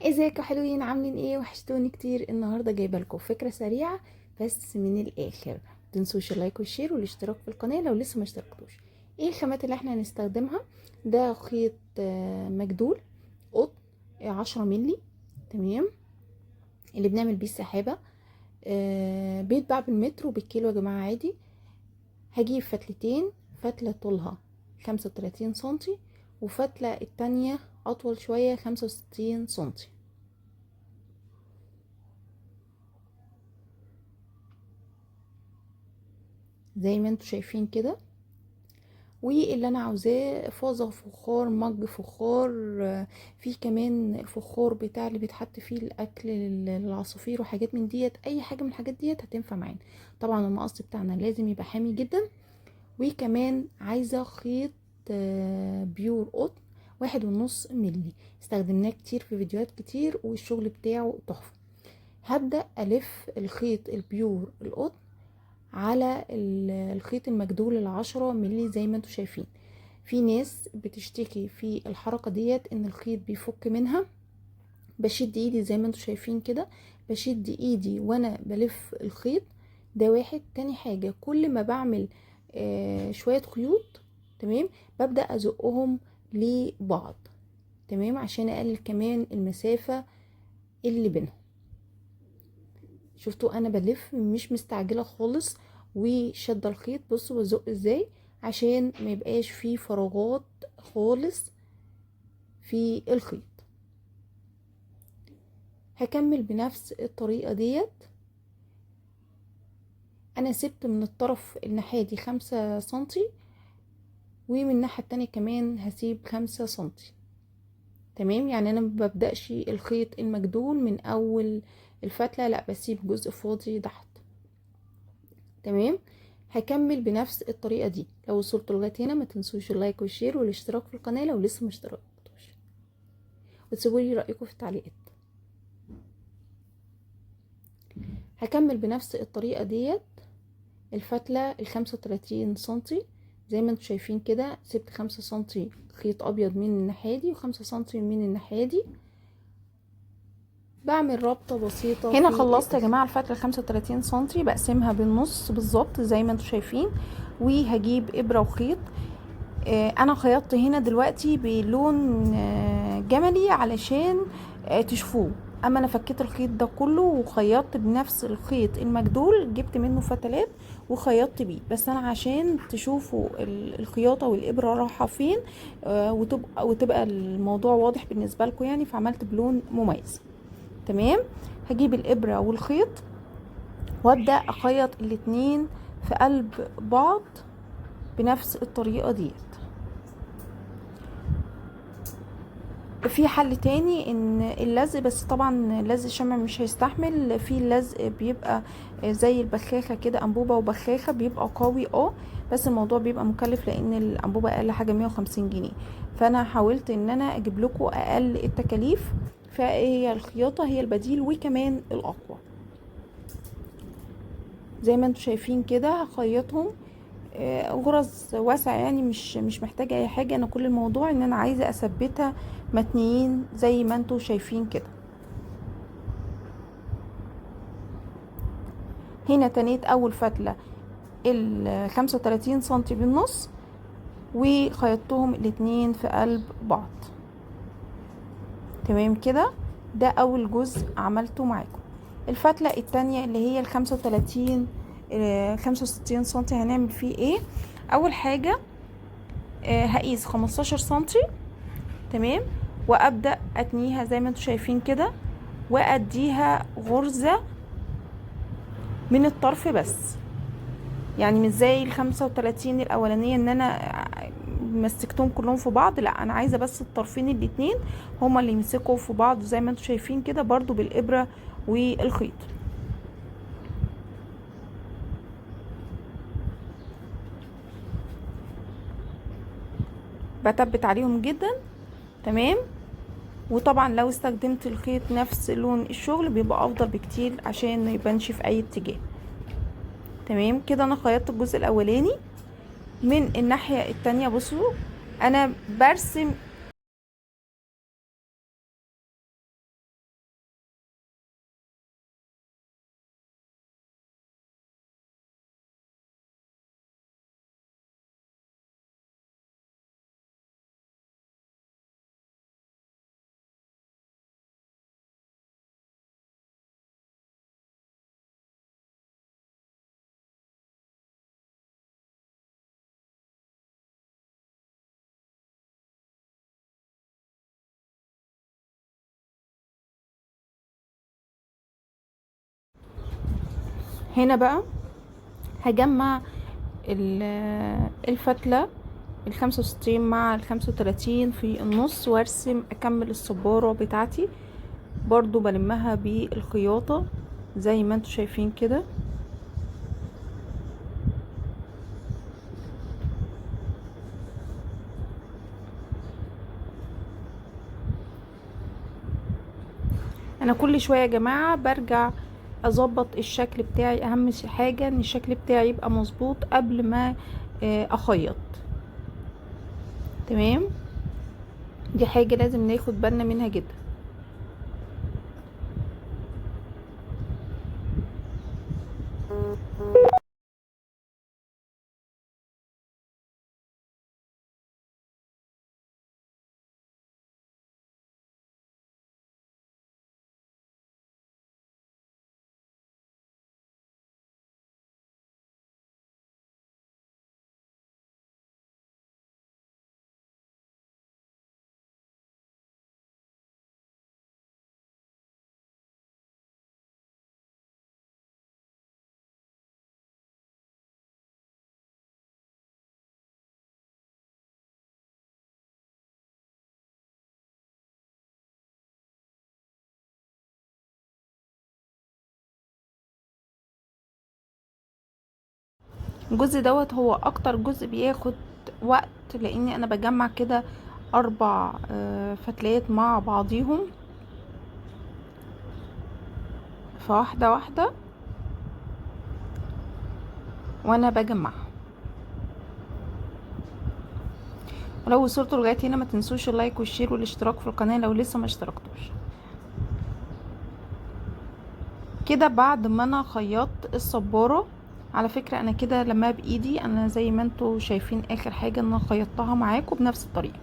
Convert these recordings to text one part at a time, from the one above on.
ازيكم حلوين؟ عاملين ايه؟ وحشتوني كتير. النهارده جايبه لكم فكره سريعه بس من الاخر. متنسوش اللايك والشير والاشتراك في القناه لو لسه ما اشتركتوش. ايه الخامات اللي احنا هنستخدمها؟ ده خيط مجدول قطن 10 ملي. تمام، اللي بنعمل بيه السحابه. بيتباع بالمتر وبالكيلو يا جماعه عادي. هجيب فتلتين، فتله طولها 35 سنتي وفتله التانية اطول شويه 65 سنتي. زي ما انتوا شايفين كده. واللي انا عاوزاه فازة فخار، مج فخار، في كمان الفخار بتاع اللي بيتحط فيه الاكل للعصافير وحاجات من ديت. اي حاجة من الحاجات ديت هتنفع معانا. طبعا المقص بتاعنا لازم يبقى حامي جدا. وكمان عايزة خيط بيور قطن 1.5 ملي. استخدمناه كتير في فيديوهات كتير والشغل بتاعه تحفة. هبدأ ألف الخيط البيور القطن على الخيط المجدول 10 ملي زي ما انتوا شايفين. في ناس بتشتكي في الحركة ديت ان الخيط بيفك منها. بشد ايدي زي ما انتوا شايفين كده، بشد ايدي وانا بلف الخيط. ده واحد. تاني حاجة، كل ما بعمل شوية خيوط، تمام، ببدأ ازقهم لبعض، تمام، عشان اقلل كمان المسافة اللي بينهم. شفتوا انا بلف مش مستعجله خالص وشد الخيط. بصوا بزق ازاي عشان ما يبقاش فيه فراغات خالص في الخيط. هكمل بنفس الطريقه ديت. انا سبت من الطرف الناحيتي 5 سنتي ومن الناحيه التانية كمان هسيب 5 سنتي. تمام، يعني انا مببدأش الخيط المجدول من اول الفتله، لا، بسيب جزء فاضي تحت. تمام، هكمل بنفس الطريقه دي. لو وصلتوا لغايه هنا ما تنسوش اللايك والشير والاشتراك في القناه لو لسه ما اشتركتوش، وتسيبوا لي رايكم في التعليقات. هكمل بنفس الطريقه ديت. الفتله ال35 سنتي زي ما انتم شايفين كده، سبت 5 سنتي خيط ابيض من الناحيه دي و5 سنتي من الناحيه دي. بعمل ربطه بسيطه. هنا خلصت يا جماعه الفتله 35 سنتي، بقسمها بالنص بالظبط زي ما انتم شايفين. وهجيب ابره وخيط. انا خيطت هنا دلوقتي بلون جملي علشان تشوفوه. اما انا فكيت الخيط ده كله وخيطت بنفس الخيط المجدول، جبت منه فتلات وخيطت بيه. بس انا عشان تشوفوا الخياطه والابره رايحه فين، وتبقى الموضوع واضح بالنسبه لكم يعني، فعملت بلون مميز. تمام، هجيب الابره والخيط وابدا اخيط الاتنين في قلب بعض بنفس الطريقه ديت. في حل تاني ان اللزق، بس طبعا اللزق الشمع مش هيستحمل. في اللزق بيبقى زي البخاخه كده، انبوبه وبخاخه، بيبقى قوي بس الموضوع بيبقى مكلف لان الانبوبه اقل حاجه 150 جنيه. فانا حاولت ان انا اجيب لكم اقل التكاليف، فهي الخياطه هي البديل وكمان الاقوى. زي ما انتم شايفين كده هخيطهم غرز واسعة، يعني مش محتاجة اي حاجة. انا كل الموضوع ان انا عايزة اثبتها متنيين زي ما انتوا شايفين كده. هنا تنيت اول فتلة 35 سنتي بالنص وخيطتهم الاتنين في قلب بعض. تمام كده، ده اول جزء عملته معاكم. الفتلة التانية اللي هي 35 65 سنتي هنعمل فيه ايه؟ اول حاجة هقيس 15 سنتي، تمام، وابدا اتنيها زي ما انتم شايفين كده، واديها غرزة من الطرف بس. يعني مش زي ال35 الاولانية ان انا مسكتهم كلهم في بعض، لا، انا عايزة بس الطرفين الاتنين هما اللي يمسكوا في بعض زي ما انتم شايفين كده، برضو بالابرة والخيط. بثبت عليهم جدا. تمام، وطبعا لو استخدمت الخيط نفس لون الشغل بيبقى افضل بكتير عشان ما يبانش في اي اتجاه. تمام كده، انا خيطت الجزء الاولاني. من الناحية التانية بصوا انا برسم هنا بقى هجمع الفتلة ال65 مع ال35 في النص، وارسم اكمل الصبارة بتاعتي. برضو بلمها بالخياطة زي ما انتوا شايفين كده. انا كل شوية يا جماعة برجع اظبط الشكل بتاعي. اهم حاجة ان الشكل بتاعي يبقى مظبوط قبل ما اخيط. تمام، دي حاجة لازم ناخد بالنا منها جدا. الجزء دوت هو اكتر جزء بياخد وقت، لاني انا بجمع كده 4 فتلات مع بعضيهم، فواحدة واحدة وانا بجمعها. ولو وصلتوا لغاية هنا ما تنسوش اللايك والشير والاشتراك في القناة لو لسه ما اشتركتوش. كده بعد ما انا خيطت الصبارة، على فكرة انا كده لما بايدي انا زي ما انتوا شايفين اخر حاجة ان انا خيطتها معاكم بنفس الطريقة.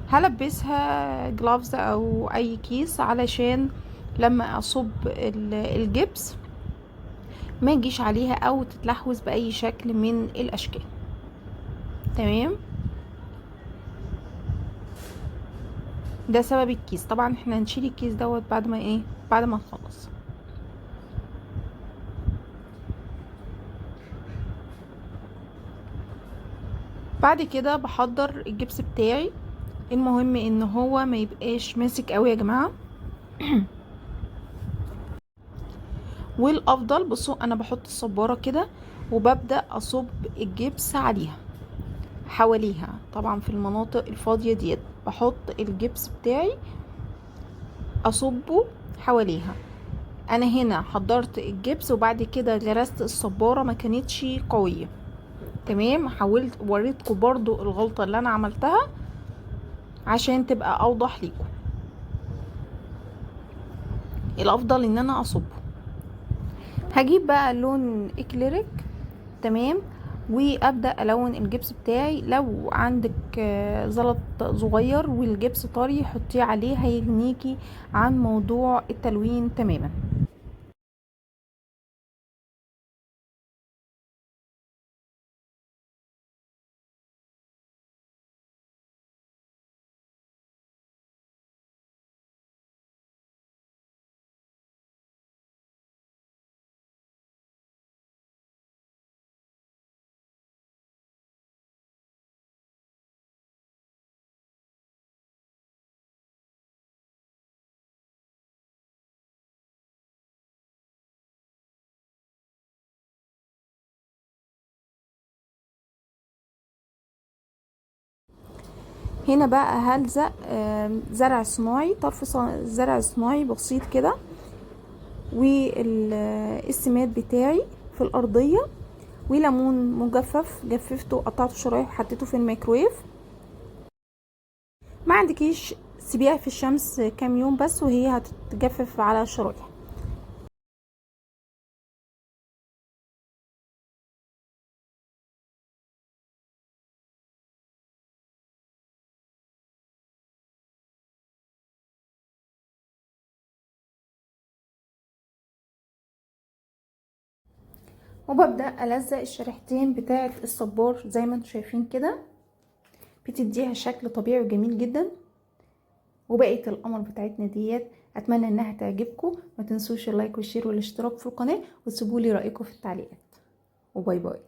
هلبسها جلافز او اي كيس علشان لما اصب الجبس ما يجيش عليها او تتلحوز باي شكل من الاشكال. تمام، ده سبب الكيس. طبعا احنا هنشيل الكيس دوت بعد ما بعد ما نخلص. بعد كده بحضر الجبس بتاعي. المهم ان هو ما يبقاش ماسك قوي يا جماعه. والافضل بصوا انا بحط الصباره كده وببدا اصب الجبس عليها حواليها. طبعا في المناطق الفاضيه ديت بحط الجبس بتاعي اصبه حواليها. انا هنا حضرت الجبس وبعد كده غرست الصباره، ما كانتش قويه. تمام، حاولت وريتكم برضو الغلطه اللي انا عملتها عشان تبقى اوضح ليكم. الافضل ان انا اصبه. هجيب بقى لون اكليريك. تمام، وابدا الون الجبس بتاعي. لو عندك زلط صغير والجبس طري حطيه عليه هيغنيكي عن موضوع التلوين تماما. هنا بقى هلزق زرع صناعي، طرف زرع صناعي بسيط كده، والسماد بتاعي في الارضيه، وليمون مجفف جففته قطعته شرايح وحطيته في الميكرويف. ما عندكيش سيبيها في الشمس كام يوم بس وهي هتتجفف على شرايح. وببدأ ألزق الشريحتين بتاعة الصبار زي ما انتم شايفين كده، بتديها شكل طبيعي وجميل جدا. وبقية القمر بتاعتنا ديت اتمنى انها تعجبكم. ما تنسوش اللايك والشير والاشتراك في القناه، وتسيبوا لي رايكم في التعليقات. وباي باي.